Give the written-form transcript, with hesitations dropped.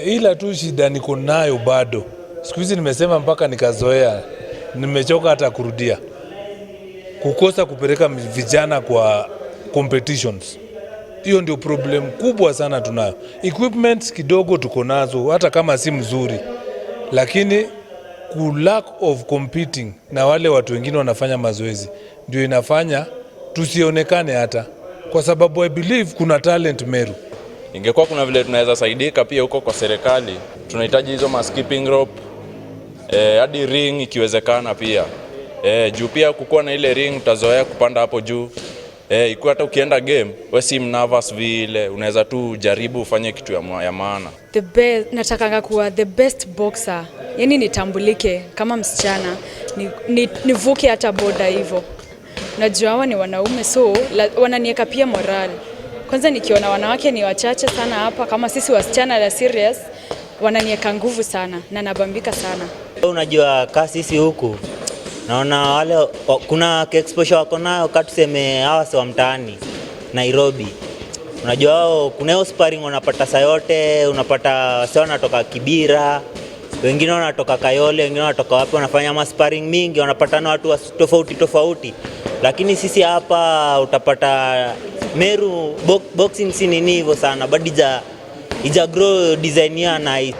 Ila tu shida niko nayo bado. Siku hizi nimesema mpaka nikazoea. Nimechoka hata kurudia. Kukosa kupeleka vijana kwa competitions. Hiyo ndio problem kubwa sana tunayo. Equipment kidogo tuko nazo hata kama si mzuri. Lakini lack of competing na wale watu wengine wanafanya mazoezi ndio inafanya tusionekane hata. Kwa sababu I believe kuna talent Meru. Ingekuwa kuna vile tunaweza saidika pia huko kwa serikali. Tunahitaji hizo skipping rope, hadi ring ikiwezekana pia. Juu pia kukuwa na ile ring utazoea kupanda hapo juu. Ikuwa hata ukienda game, wewe si nervous vile, unaweza tu jaribu ufanye kitu ya maana. Natakanga kuwa the best boxer. Yaani nitambulike kama msichana, nivuke hata boda hivyo. Najua hawa ni wanaume so wananieka pia moral. Kwanza nikiona wanawake ni wachache sana hapa kama sisi wasichana la serious, wananieka nguvu sana na nabambika sana. Unajua kasi sisi huku naona wale kuna exposure wako nayo tuseme hawa si wa mtaani Nairobi. Unajua wao kuna hiyo sparring wanapata saa yote, unapata wao wanatoka Kibira, wengine wanatoka Kayole, wengine wanatoka wapi, wanafanya sparring mingi, wanapatana watu tofauti. Lakini sisi hapa utapata Meru boxing si nini hivyo sana, but ija grow design ya nice.